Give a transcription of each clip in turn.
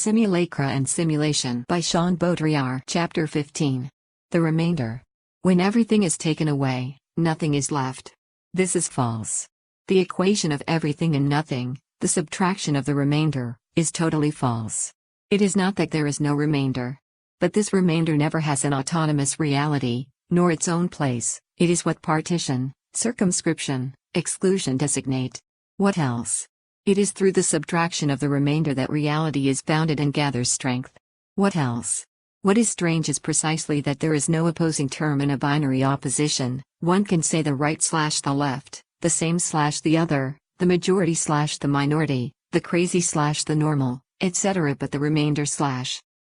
Simulacra and Simulation by Baudrillard. Chapter 15. The Remainder. When everything is taken away, nothing is left. This is false. The equation of everything and nothing, the subtraction of the remainder, is totally false. It is not that there is no remainder. But this remainder never has an autonomous reality, nor its own place. It is what partition, circumscription, exclusion designate. What else? It is through the subtraction of the remainder that reality is founded and gathers strength. What else? What is strange is precisely that there is no opposing term in a binary opposition. One can say the right/the left, the same/the other, the majority/the minority, the crazy/the normal, etc., but the remainder/.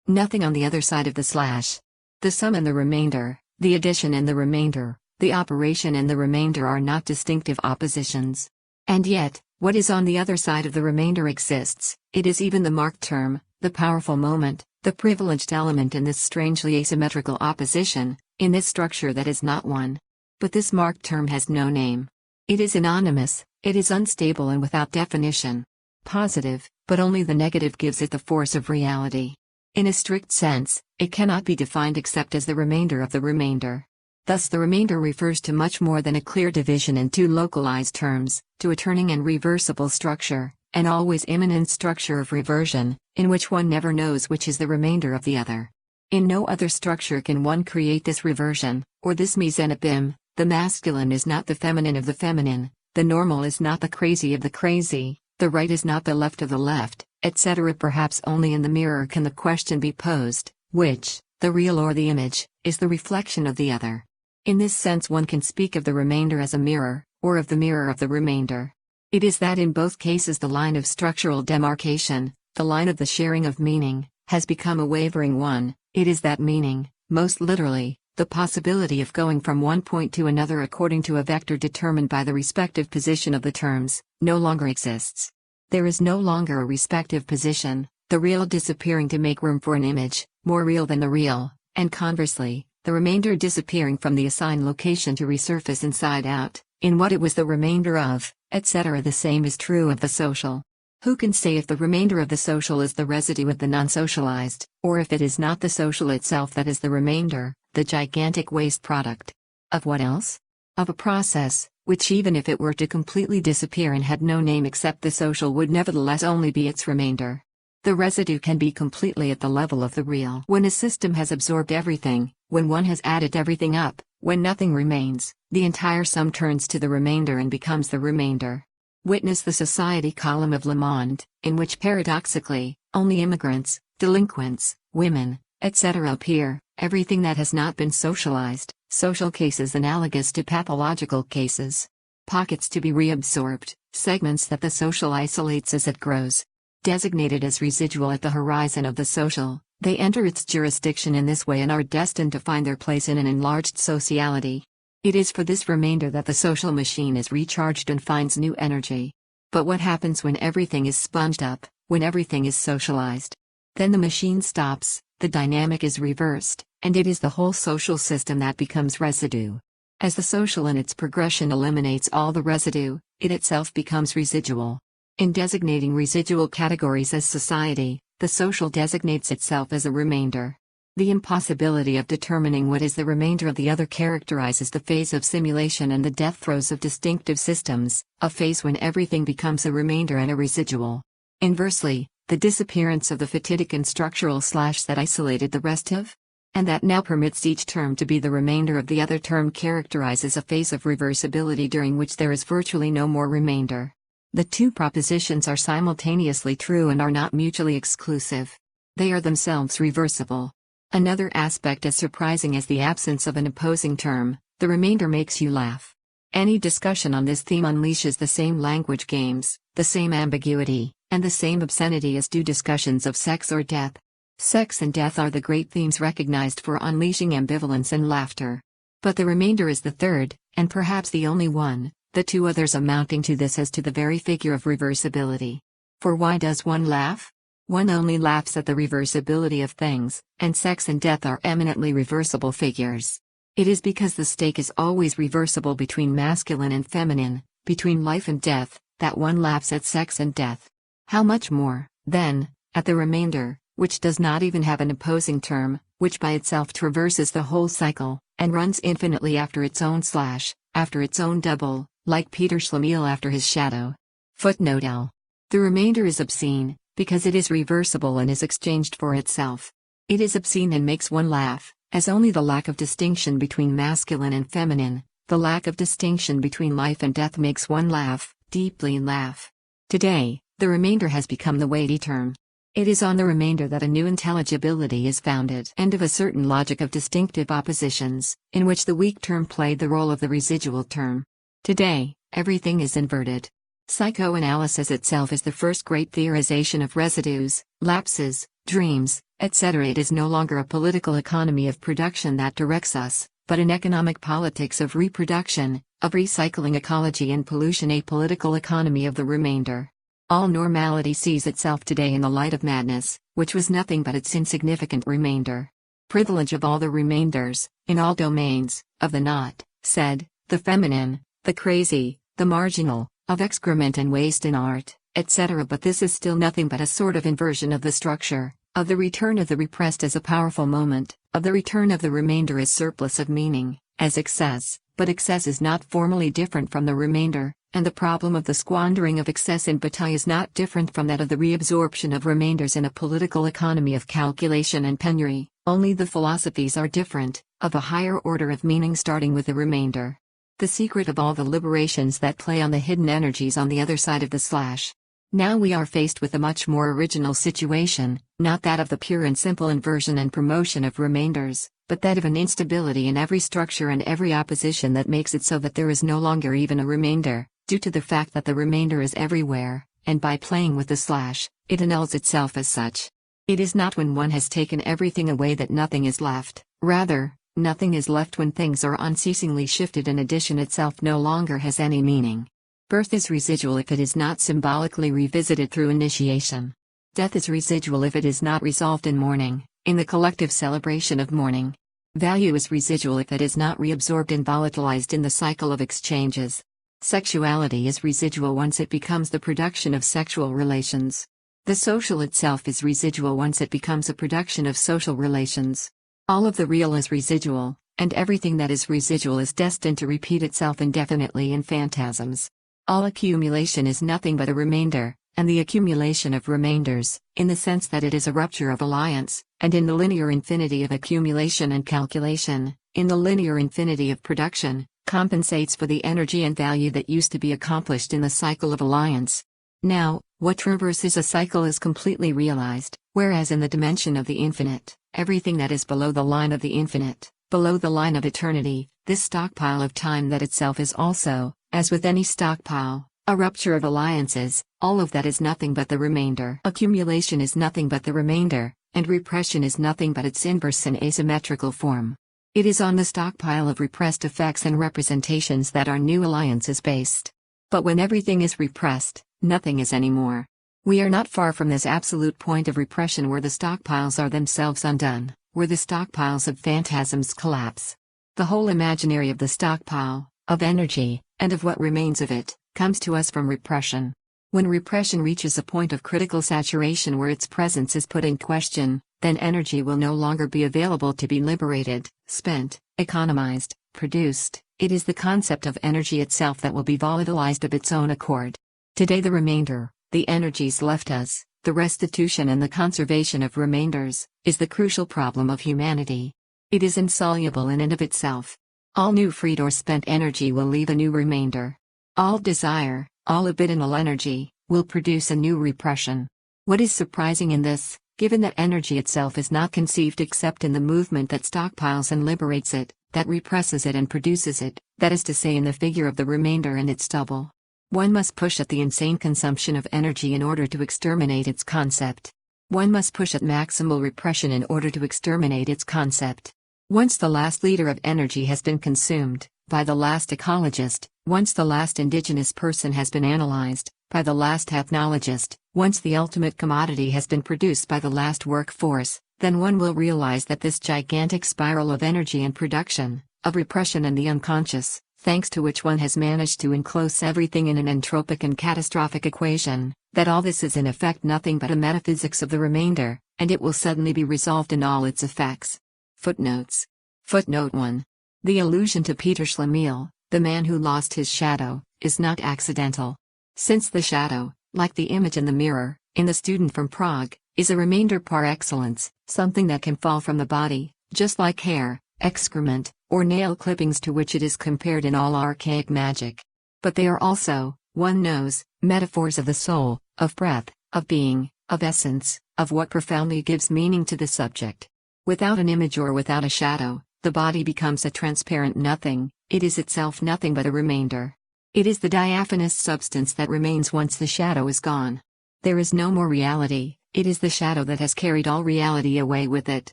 Nothing on the other side of the slash. The sum and the remainder, the addition and the remainder, the operation and the remainder are not distinctive oppositions. And yet, what is on the other side of the remainder exists. It is even the marked term, the powerful moment, the privileged element in this strangely asymmetrical opposition, in this structure that is not one. But this marked term has no name. It is anonymous, it is unstable and without definition. Positive, but only the negative gives it the force of reality. In a strict sense, it cannot be defined except as the remainder of the remainder. Thus the remainder refers to much more than a clear division in two localized terms, to a turning and reversible structure, an always immanent structure of reversion, in which one never knows which is the remainder of the other. In no other structure can one create this reversion, or this mise en abîme. The masculine is not the feminine of the feminine, the normal is not the crazy of the crazy, the right is not the left of the left, etc. Perhaps only in the mirror can the question be posed, which, the real or the image, is the reflection of the other. In this sense one can speak of the remainder as a mirror, or of the mirror of the remainder. It is that in both cases the line of structural demarcation, the line of the sharing of meaning, has become a wavering one. It is that meaning, most literally, the possibility of going from one point to another according to a vector determined by the respective position of the terms, no longer exists. There is no longer a respective position, the real disappearing to make room for an image, more real than the real, and conversely, the remainder disappearing from the assigned location to resurface inside out, in what it was the remainder of, etc. The same is true of the social. Who can say if the remainder of the social is the residue of the non-socialized, or if it is not the social itself that is the remainder, the gigantic waste product? Of what else? Of a process, which even if it were to completely disappear and had no name except the social would nevertheless only be its remainder. The residue can be completely at the level of the real. When a system has absorbed everything, when one has added everything up, when nothing remains, the entire sum turns to the remainder and becomes the remainder. Witness the society column of Le Monde, in which paradoxically, only immigrants, delinquents, women, etc. appear, everything that has not been socialized, social cases analogous to pathological cases. Pockets to be reabsorbed, segments that the social isolates as it grows. Designated as residual at the horizon of the social, they enter its jurisdiction in this way and are destined to find their place in an enlarged sociality. It is for this remainder that the social machine is recharged and finds new energy. But what happens when everything is sponged up, when everything is socialized? Then the machine stops, the dynamic is reversed, and it is the whole social system that becomes residue. As the social in its progression eliminates all the residue, it itself becomes residual. In designating residual categories as society, the social designates itself as a remainder. The impossibility of determining what is the remainder of the other characterizes the phase of simulation and the death throes of distinctive systems, a phase when everything becomes a remainder and a residual. Inversely, the disappearance of the fatidic and structural slash that isolated the restive, and that now permits each term to be the remainder of the other term characterizes a phase of reversibility during which there is virtually no more remainder. The two propositions are simultaneously true and are not mutually exclusive. They are themselves reversible. Another aspect as surprising as the absence of an opposing term, the remainder makes you laugh. Any discussion on this theme unleashes the same language games, the same ambiguity, and the same obscenity as do discussions of sex or death. Sex and death are the great themes recognized for unleashing ambivalence and laughter. But the remainder is the third, and perhaps the only one. The two others amounting to this as to the very figure of reversibility. For why does one laugh? One only laughs at the reversibility of things, and sex and death are eminently reversible figures. It is because the stake is always reversible between masculine and feminine, between life and death, that one laughs at sex and death. How much more, then, at the remainder, which does not even have an opposing term, which by itself traverses the whole cycle, and runs infinitely after its own slash, after its own double, like Peter Schlemiel after his shadow. Footnote L. The remainder is obscene, because it is reversible and is exchanged for itself. It is obscene and makes one laugh, as only the lack of distinction between masculine and feminine, the lack of distinction between life and death makes one laugh, deeply laugh. Today, the remainder has become the weighty term. It is on the remainder that a new intelligibility is founded. End of a certain logic of distinctive oppositions, in which the weak term played the role of the residual term. Today, everything is inverted. Psychoanalysis itself is the first great theorization of residues, lapses, dreams, etc. It is no longer a political economy of production that directs us, but an economic politics of reproduction, of recycling ecology and pollution, a political economy of the remainder. All normality sees itself today in the light of madness, which was nothing but its insignificant remainder. Privilege of all the remainders, in all domains, of the not, said, the feminine, the crazy, the marginal, of excrement and waste in art, etc. But this is still nothing but a sort of inversion of the structure, of the return of the repressed as a powerful moment, of the return of the remainder as surplus of meaning, as excess, but excess is not formally different from the remainder, and the problem of the squandering of excess in bataille is not different from that of the reabsorption of remainders in a political economy of calculation and penury, only the philosophies are different, of a higher order of meaning starting with the remainder. The secret of all the liberations that play on the hidden energies on the other side of the slash. Now we are faced with a much more original situation, not that of the pure and simple inversion and promotion of remainders, but that of an instability in every structure and every opposition that makes it so that there is no longer even a remainder, due to the fact that the remainder is everywhere, and by playing with the slash, it annuls itself as such. It is not when one has taken everything away that nothing is left, rather, nothing is left when things are unceasingly shifted and addition itself no longer has any meaning. Birth is residual if it is not symbolically revisited through initiation. Death is residual if it is not resolved in mourning, in the collective celebration of mourning. Value is residual if it is not reabsorbed and volatilized in the cycle of exchanges. Sexuality is residual once it becomes the production of sexual relations. The social itself is residual once it becomes a production of social relations. All of the real is residual, and everything that is residual is destined to repeat itself indefinitely in phantasms. All accumulation is nothing but a remainder, and the accumulation of remainders, in the sense that it is a rupture of alliance, and in the linear infinity of accumulation and calculation, in the linear infinity of production, compensates for the energy and value that used to be accomplished in the cycle of alliance. Now, what traverses a cycle is completely realized, whereas in the dimension of the infinite, everything that is below the line of the infinite, below the line of eternity, this stockpile of time that itself is also, as with any stockpile, a rupture of alliances, all of that is nothing but the remainder. Accumulation is nothing but the remainder, and repression is nothing but its inverse and asymmetrical form. It is on the stockpile of repressed effects and representations that our new alliance is based. But when everything is repressed, nothing is anymore. We are not far from this absolute point of repression where the stockpiles are themselves undone, where the stockpiles of phantasms collapse. The whole imaginary of the stockpile, of energy, and of what remains of it, comes to us from repression. When repression reaches a point of critical saturation where its presence is put in question, then energy will no longer be available to be liberated, spent, economized, produced. It is the concept of energy itself that will be volatilized of its own accord. Today the remainder, the energies left us, the restitution and the conservation of remainders, is the crucial problem of humanity. It is insoluble in and of itself. All new freed or spent energy will leave a new remainder. All desire, all libidinal energy, will produce a new repression. What is surprising in this, given that energy itself is not conceived except in the movement that stockpiles and liberates it, that represses it and produces it, that is to say in the figure of the remainder and its double. One must push at the insane consumption of energy in order to exterminate its concept. One must push at maximal repression in order to exterminate its concept. Once the last liter of energy has been consumed, by the last ecologist, once the last indigenous person has been analyzed, by the last ethnologist, once the ultimate commodity has been produced by the last workforce, then one will realize that this gigantic spiral of energy and production, of repression and the unconscious, thanks to which one has managed to enclose everything in an entropic and catastrophic equation, That all this is in effect nothing but a metaphysics of the remainder, and it will suddenly be resolved in all its effects. Footnotes. Footnote 1. The allusion to Peter Schlemihl, the man who lost his shadow, is not accidental. Since the shadow, like the image in the mirror, in the student from Prague, is a remainder par excellence, something that can fall from the body, just like hair, excrement, or nail clippings to which it is compared in all archaic magic. But they are also, one knows, metaphors of the soul, of breath, of being, of essence, of what profoundly gives meaning to the subject. Without an image or without a shadow, the body becomes a transparent nothing, it is itself nothing but a remainder. It is the diaphanous substance that remains once the shadow is gone. There is no more reality, it is the shadow that has carried all reality away with it.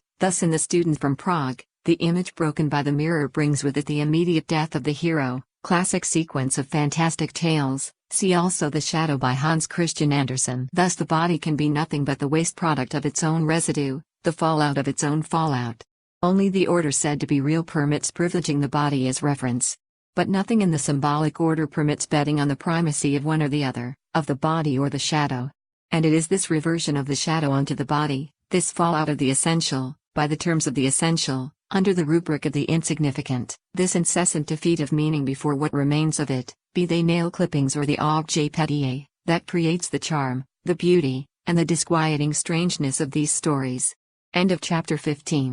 Thus in the student from Prague, the image broken by the mirror brings with it the immediate death of the hero. Classic sequence of fantastic tales. See also The Shadow by Hans Christian Andersen. Thus the body can be nothing but the waste product of its own residue, the fallout of its own fallout. Only the order said to be real permits privileging the body as reference. But nothing in the symbolic order permits betting on the primacy of one or the other, of the body or the shadow. And it is this reversion of the shadow onto the body, this fallout of the essential, by the terms of the essential, under the rubric of the insignificant, this incessant defeat of meaning before what remains of it, be they nail clippings or the objet petit, that creates the charm, the beauty, and the disquieting strangeness of these stories. End of chapter 15.